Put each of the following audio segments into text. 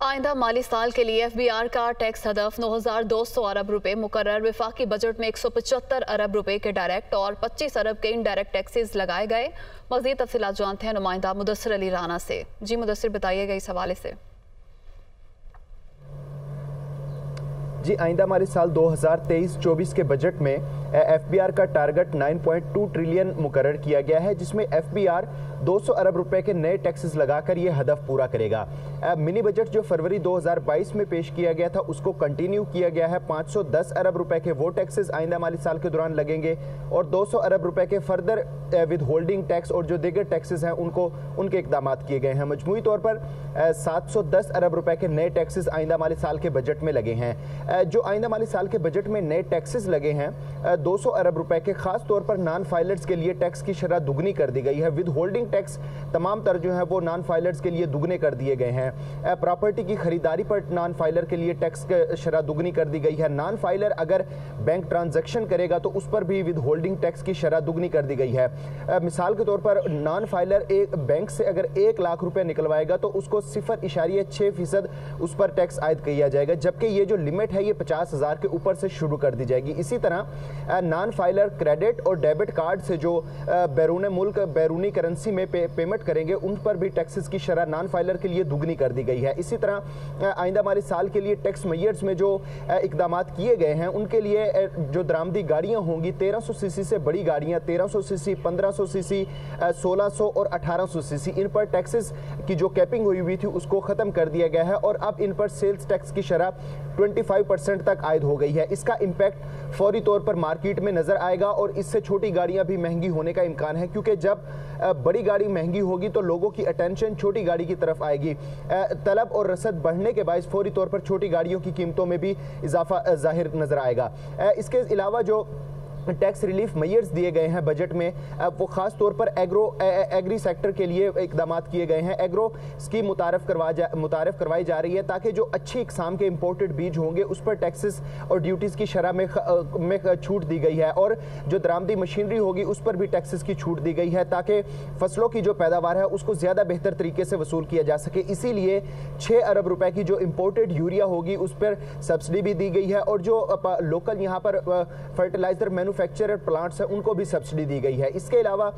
आइंदा माली साल के लिए FBR का टैक्स हदफ 9,200 अरब रुपए मुकर्रर। वफाकी बजट में 175 अरब रुपए के डायरेक्ट और 25 अरब के इनडायरेक्ट टैक्सेस लगाए गए। मज़ीद तफसीलात जानते हैं नुमाइंदा मुदस्सिर अली राना से। जी मुदस्सिर, बताइएगा इस हवाले से। जी, आइंदा माली साल 2023-24 के बजट में FBR का टारगेट 9.2 ट्रिलियन मुकर्रर किया गया है, जिसमें FBR 200 अरब रुपए के नए टैक्सेस लगाकर ये हदफ पूरा करेगा। मिनी बजट जो फरवरी 2022 में पेश किया गया था उसको कंटिन्यू किया गया है। 510 अरब रुपए के वो टैक्सेस आइंदा माली साल के दौरान लगेंगे और 200 अरब रुपए के फर्दर विद होल्डिंग टैक्स और जो दीगर टैक्सेस हैं उनके इकदाम किए गए हैं। मजमूई तौर पर 710 अरब रुपए के नए टैक्सेस आइंदा माली साल के बजट में लगे हैं। जो आइंदा माली साल के बजट में नए टैक्सेस लगे हैं 200 अरब रुपए के, खास तौर पर नॉन फाइलर्स के लिए टैक्स की शरह दुगनी कर दी गई है। विद होल्डिंग टैक्स तमाम तर जो है वो नॉन फाइलर्स के लिए दुगने कर दिए गए हैं। प्रॉपर्टी की खरीदारी पर नॉन फाइलर के लिए टैक्स की शरह दुगनी कर दी गई है। नॉन फाइलर अगर बैंक ट्रांजैक्शन करेगा तो उस पर भी विद होल्डिंग टैक्स की शरह दुगनी कर दी गई है। मिसाल के तौर पर नॉन फाइलर एक बैंक से अगर 1 लाख रुपए निकलवाएगा तो उसको 0.6% उस पर टैक्स आयद किया जाएगा, जबकि ये जो लिमिट है ये 50,000 के ऊपर से शुरू कर दी जाएगी। इसी तरह नॉन फाइलर क्रेडिट और डेबिट कार्ड से जो बैरून मुल्क बैरूनी करेंसी में पेमेंट करेंगे उन पर भी टैक्सेस की शरह नॉन फाइलर के लिए दुगनी कर दी गई है। इसी तरह आइंदा माली साल के लिए टैक्स मेयर्स में जो इकदाम किए गए हैं उनके लिए जो दरामदी गाड़ियां होंगी 1300 सीसी से बड़ी गाड़ियां 1300 सीसी, 1500 सीसी, 1600 और 1800 सीसी, इन पर टैक्सेस की जो कैपिंग हुई थी उसको खत्म कर दिया गया है और अब इन पर सेल्स टैक्स की शरह 25% तक आयद हो गई है। इसका इम्पैक्ट फौरी तौर पर मार्केट में नजर आएगा और इससे छोटी गाड़ियां भी महंगी होने का इम्कान है, क्योंकि जब बड़ी गाड़ी महंगी होगी तो लोगों की अटेंशन छोटी गाड़ी की तरफ आएगी। तलब और रसद बढ़ने के बायस फौरी तौर पर छोटी गाड़ियों की कीमतों में भी इजाफा जाहिर नजर आएगा। इसके अलावा जो टैक्स रिलीफ मेयर्स दिए गए हैं बजट में वो खास तौर पर एग्री सेक्टर के लिए इकदाम किए गए हैं। एग्रो स्कीम मुतारफ करवाई जा रही है ताकि जो अच्छी इकसाम के इंपोर्टेड बीज होंगे उस पर टैक्सेस और ड्यूटीज़ की शरह में छूट दी गई है और जो दरामदी मशीनरी होगी उस पर भी टैक्सेस की छूट दी गई है ताकि फसलों की जो पैदावार है उसको ज़्यादा बेहतर तरीके से वसूल किया जा सके। इसीलिए 6 अरब रुपए की जो इम्पोर्टेड यूरिया होगी उस पर सब्सिडी भी दी गई है और जो लोकल यहाँ पर फर्टिलाइजर मैन्युफैक्चरर प्लांट्स हैं उनको भी सब्सिडी दी गई है। इसके अलावा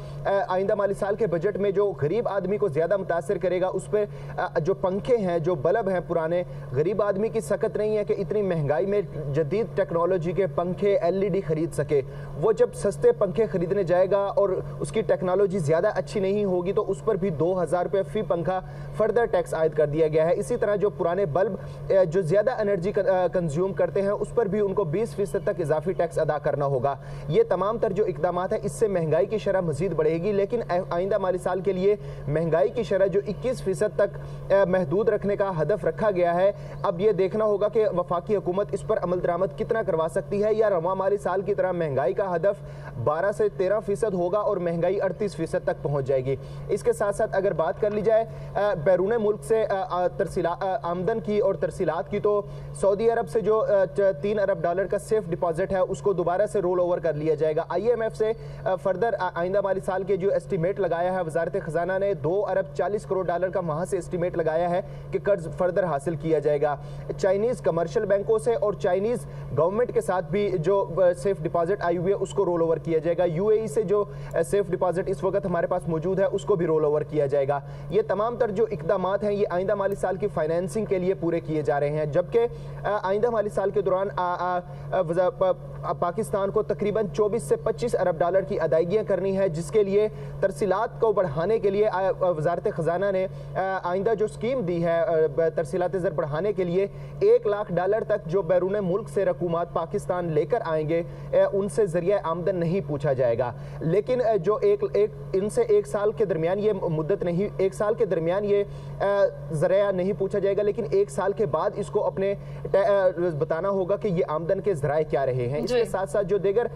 आइंदा माली साल के बजट में जो गरीब आदमी को ज्यादा मुतासर करेगा उस पर जो पंखे हैं, जो बल्ब हैं पुराने, गरीब आदमी की सकत नहीं है कि इतनी महंगाई में जदीद टेक्नोलॉजी के पंखे LED खरीद सके। वो जब सस्ते पंखे खरीदने जाएगा और उसकी टेक्नोलॉजी ज्यादा अच्छी नहीं होगी तो उस पर भी 2,000 रुपये फी पंखा फर्दर टैक्स आयद कर दिया गया है। इसी तरह जो पुराने बल्ब जो ज्यादा एनर्जी कंज्यूम करते हैं उस पर भी उनको 20% तक इजाफी टैक्स अदा करना होगा। ये तमाम तर जो इकदाम है इससे महंगाई की शरह मजीद बढ़ेगी, लेकिन आइंदा माली साल के लिए महंगाई की शरह जो 21% तक महदूद रखने का हदफ रखा गया है, अब ये देखना होगा कि वफाकी हुकूमत इस पर अमल दरामद कितना करवा सकती है या रवा माली साल की तरह महंगाई का हदफ 12 से 13% होगा और महंगाई 38% तक पहुंच जाएगी। इसके साथ साथ अगर बात कर ली जाए बैरून मुल्क से आमदन की और तरसीलात की, तो सऊदी अरब से जो $3 अरब का सेफ डिपॉजिट है उसको दोबारा से रोल ओवर कर लिया जाएगा। IMF से फर्दर आइंदा माली साल के जो एस्टीमेट लगाया है वजारत खजाना ने $2 अरब 40 करोड़ का वहां से एस्टीमेट लगाया है कि कर्ज फर्दर हासिल किया जाएगा। चाइनीज कमर्शियल बैंकों से और चाइनीज गवर्नमेंट के साथ भी जो सेफ डिपॉजिट आई हुई है उसको रोल ओवर किया जाएगा। UAE से जो सेफ डिपॉजिट इस वक्त हमारे पास मौजूद है उसको भी रोल ओवर किया जाएगा। ये तमाम तर जो इकदाम हैं ये आइंदा माली साल की फाइनेंसिंग के लिए पूरे किए जा रहे हैं, जबकि आइंदा माली साल के दौरान पाकिस्तान को तकरीबन 24 से 25 अरब डॉलर की अदायगियां करनी है, जिसके लिए तरसीलात को बढ़ाने के लिए वजारत खजाना ने आइंदा जो स्कीम दी है तरसीलात ज़र बढ़ाने के लिए $1 लाख तक जो बैरून मुल्क से रकूमात पाकिस्तान लेकर आएंगे उनसे जरिया आमदन नहीं पूछा जाएगा। लेकिन जो इनसे 1 साल के दरमियान ये मुद्दत नहीं, 1 साल के दरमियान ये जरिया नहीं पूछा जाएगा, लेकिन 1 साल के बाद इसको अपने बताना होगा कि ये आमदन के जराए क्या रहे हैं। इसके साथ साथ जो दीगर